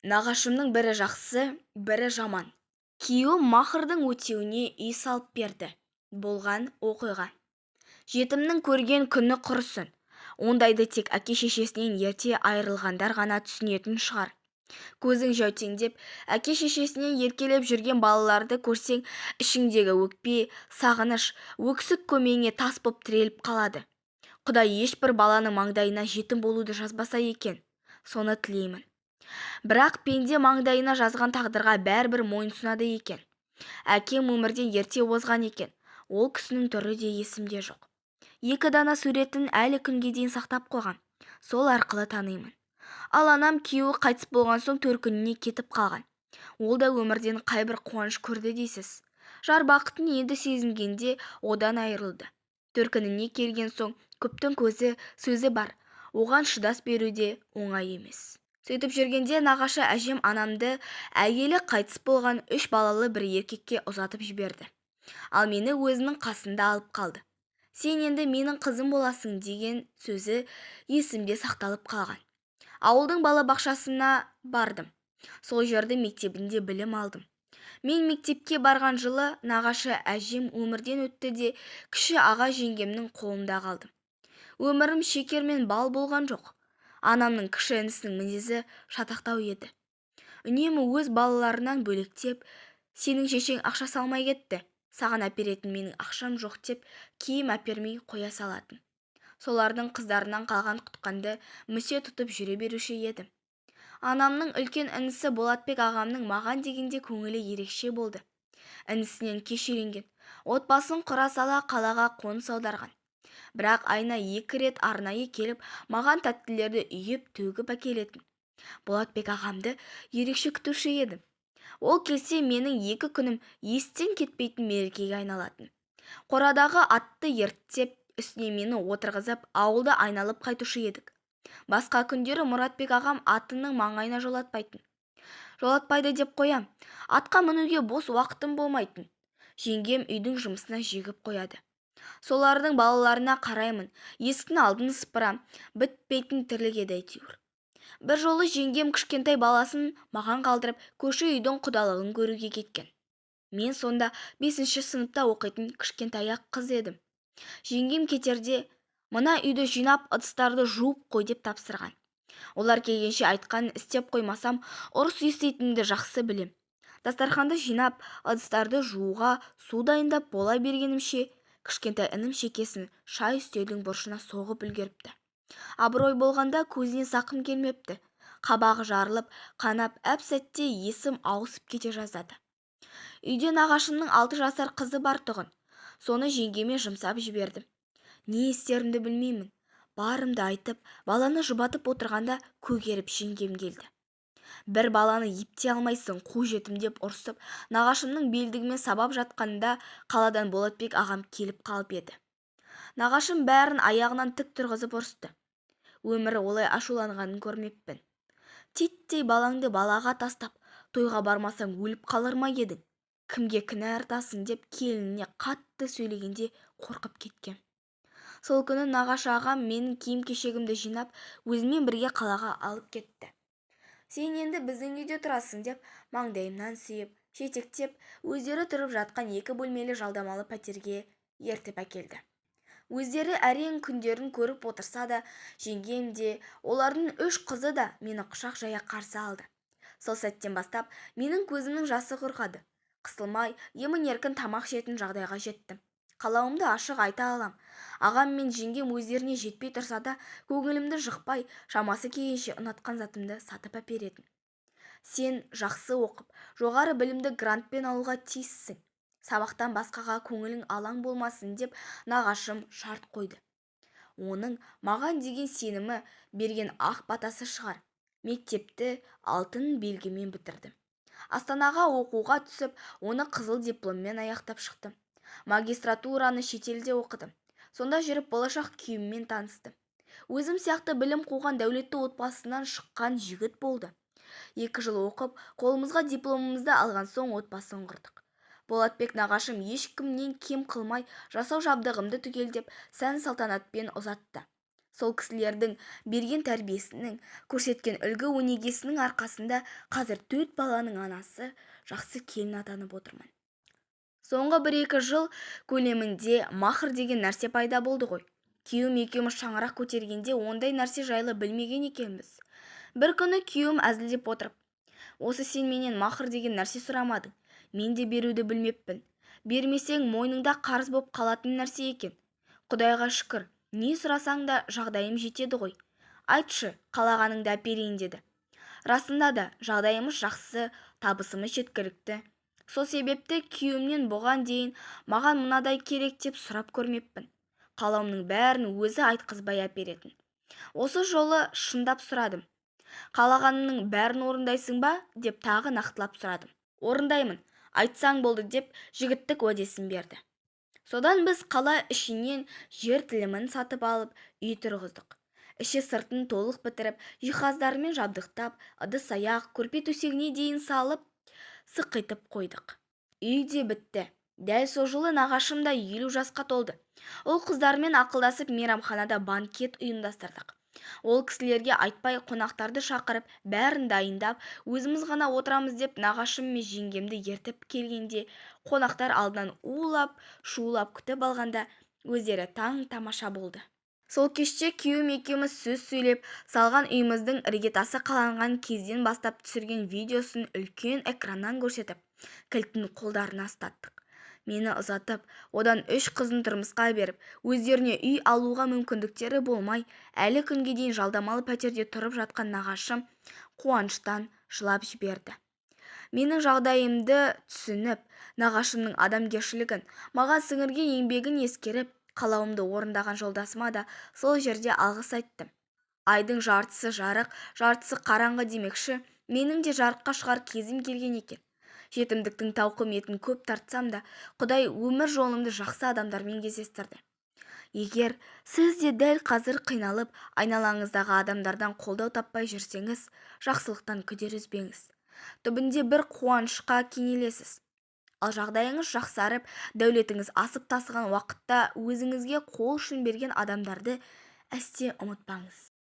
Нағашымның бірі жақсы, бірі жаман. Күйеуім махырдың өтеуіне үй салып берді. Болған оқиға. Жетімнің көрген күні құрысын. Ондайды тек әке-шешесінен ерте айырылғандар ғана түсінетін шығар. Көзің жәутеңдеп, әке-шешесінен еркелеп жүрген балаларды көрсең, ішіңдегі өкпе, сағыныш, өксік көмейіңе тас боп тіреліп қалады. Құдай ешбір баланың маңдайына жетім болуды жазбаса екен. Соны тілеймін. Бірақ пенде маңдайына жазған тағдырға бәрібір мойынсұнады екен. Әкем өмірден ерте озған екен. Ол кісінің түрі де есімде жоқ. 2 дана суретін әлі күнге дейін сақтап қойған. Сол арқылы танимын. Ал анам күйеуі қайтыс болған соң төркініне кетіп қалған. Ол да өмірден қайбір қуаныш көрді дейсіз. Жар бақытын енді сезінгенде одан айырылды. Төркініне келген соң көптің сөзі бар. Оған шыдас беруде оңай емес. Сөйтіп жүргенде нағашы әжем анамды әйелі қайтыс болған 3 балалы бір еркекке ұзатып жіберді. Ал мені өзінің қасында алып қалды. Сен енді менің қызым боласың деген сөзі есімде сақталып қалған. Ауылдың балабақшасына бардым. Сол жерде мектебінде білім алдым. Мен мектепке барған жылы нағашы әжем өмірден өтті де кіші аға жеңгемнің қолында қалдым. Өмірім шекер мен бал болған жоқ. Анамның кіші інісінің мінезі шатақтау еді. Үнемі өз балаларынан бөлектеп, сенің шешең ақша салмай кетті, саған әперетін менің ақшам жоқ деп киім әпермей қоя салатын. Солардың қыздарынан қалған құтқанды мүсе тұтып жүре беруші едім. Анамның үлкен інісі Болатбек ағамның маған дегенде көңілі ерекше болды. Інісінен кешіренген, отбасын құра сала қалаға қоныс аударған. Бірақ айына 2 рет арнайы келіп, маған тәттілерді үйіп төгіп әкелетін. Болатбек ағамды ерекше күтуші едім. Ол келсе менің 2 күнім естен кетпейтін мерекеге айналатын. Қорадағы атты ерттеп, үстіне мені отырғызып, ауылды айналып қайтушы едік. Басқа күндері Мұратбек ағам атының маңайына жолатпайтын. Жолатпайды деп қоям. Атқа мінуге бос уақытым болмайтын. Жеңгем үйдің жұмысына жегіп қояды. Солардың балаларына қараймын, есіктің алдын сыпырам, бітпейтін тірлік еді әйтеуір. Бір жолы жеңгем кішкентай баласын маған қалдырып, көрші үйдің құдалығын көруге кеткен. Мен сонда 5-ші сыныпта оқитын кішкентаяқ қыз едім. Жеңгем кетерде, мына үйді жинап, ыдыстарды жуып қой деп тапсырған. Олар келгенше айтқанын істеп қоймасам, ұрыс еститінімді жақсы білем. Дастарханды жинап, ыдыстарды жууға су дайындап бола бергенімше, кішкентай інім шекесін шай үстелдің бұрышына соғып үлгеріпті. Абырой болғанда көзіне зақым келмепті. Қабағы жарылып, қанап, әп-сәтте есім ауысып кете жаздады. Үйде нағашымның 6 жасар қызы бар тұғын. Соны жеңгеме жұмсап жібердім. Не істерімді білмеймін. Барымды айтып, баланы жұбатып отырғанда көгеріп жеңгем келді. Бір баланы епте алмайсың, қу жетім деп ұрсып, нағашымның белдігімен сабап жатқанда қаладан Болатбек ағам келіп қалып еді. Нағашым бәрін аяғынан тік тұрғызып ұрысты. Өмірі олай ашуланғанын көрмеппін. Титтей балаңды балаға тастап, тойға бармасаң өліп қалар ма едің? Кімге кінә артасың деп келініне қатты сөйлегенде қорқып кеткен. Сол күні нағашы ағам менің киім-кешегімді жинап, өзімен бірге қалаға алып кетті. Сен енді біздің үйде тұрасың деп, маңдайымнан сүйіп, жетектеп, өздері тұрып жатқан 2 бөлмелі жалдамалы пәтерге ертіп әкелді. Өздері әрең күндерін көріп отырса да, жеңгем де, олардың 3 қызы да мені құшақ жая қарсы алды. Сол сәттен бастап, менің көзімнің жасы құрғады. Қысылмай, емін-еркін тамақ жейтін жағдайға жеттім. Қалауымды ашық айта алам. Ағам мен жеңгем өздеріне жетпей тұрса да, көңілімді жықпай, шамасы келгенше ұнатқан затымды сатып әперетін. Сен жақсы оқып, жоғары білімді грантпен алуға тиіссің. Сабақтан басқаға көңілің алаң болмасын деп нағашым шарт қойды. Оның маған деген сенімі берген ақ батасы шығар. Мектепті алтын белгімен бітірдім. Астанаға оқуға түсіп, оны қызыл дипломмен аяқтап шықтым. Магистратураны шетелде оқыдым. Сонда жүріп болашақ күйеуіммен таныстым. Өзім сияқты білім қуған дәулетті отбасынан шыққан жігіт болды. 2 жыл оқып, қолымызға дипломымызды алған соң отбасын құрдық. Болатбек нағашым ешкімнен кем қылмай жасау жабдығымды түгелдеп, сән салтанатпен ұзатты. Сол кісілердің берген тәрбиесінің, көрсеткен үлгі-өнегесінің арқасында қазір 4 баланың анасы, жақсы келін атанып отырмын. Соңғы 1-2 жыл көлемінде махр деген нәрсе пайда болды ғой. Күйеуім екеуміз шаңырақ көтергенде ондай нәрсе жайлы білмеген екенбіз. Бір күні күйеуім әзілдеп отырып: "Осы сен менен махр деген нәрсе сұрамадың. Мен де беруді білмеппін. Бермесең мойныңда қарыз боп қалатын нәрсе екен. Құдайға шүкір, не сұрасаң да жағдайым жетеді ғой. Айтшы, қалағаныңды әперейін" деді. Расында да жағдайымыз жақсы, табысымыз жеткілікті. Сол себепті күйеуімнен бұған дейін маған мынадай керек деп сұрап көрмеппін. Қалауымның бәрін өзі айтқызбай әперетін. Осы жолы шындап сұрадым: "Қалағаныңның бәрін орындайсың ба?" деп тағы нақтылап сұрадым. "Орындаймын, айтсаң болды" деп жігіттік уәдесін берді. Содан біз қала ішінен жер тілімін сатып алып, үй тұрғыздық. Іші сыртын толық бітіріп, жиһаздарымен жабдықтап, ыдыс-аяқ, көрпе-төсегіне дейін салып, сықитып қойдық. Үй де бітті. Дәл сол жылы нағашым да 50 жасқа толды. Ол қыздармен ақылдасып мейрамханада банкет ұйымдастырдық. Ол кісілерге айтпай қонақтарды шақырып, бәрін дайындап, өзіміз ғана отырамыз деп нағашым мен жеңгемді ертіп келгенде, қонақтар алдынан улап, шулап күтіп алғанда, өздері таң-тамаша болды. Сол кеште күйеуім екеуміз сөз сөйлеп, салған үйіміздің іргетасы қаланған кезден бастап түсірген видеосын үлкен экраннан көрсетіп, кілтін қолдарына ұстаттық. Мені ұзатып, одан 3 қызын тұрмысқа беріп, өздеріне үй алуға мүмкіндіктері болмай, әлі күнге дейін жалдамалы пәтерде тұрып жатқан нағашым қуаныштан жылап жіберді. Менің жағдайымды түсініп, нағашымның адамгершілігін, маған сіңірген еңбегін ескеріп, қалауымды орындаған жолдасыма да сол жерде алғыс айттым. Айдың жартысы жарық, жартысы қараңғы демекші, менің де жарыққа шығар кезім келген екен. Жетімдіктің тауқыметін көп тартсам да, Құдай өмір жолымды жақсы адамдармен кездестірді. Егер сіз де дәл қазір қиналып, айналаңыздағы адамдардан қолдау таппай жүрсеңіз, жақсылықтан күдер үзбеңіз. Түбінде бір қуанышқа кенелесіз. Ал жағдайыңыз жақсарып, дәулетіңіз асып тасыған уақытта өзіңізге қол ұшын берген адамдарды әсте ұмытпаңыз.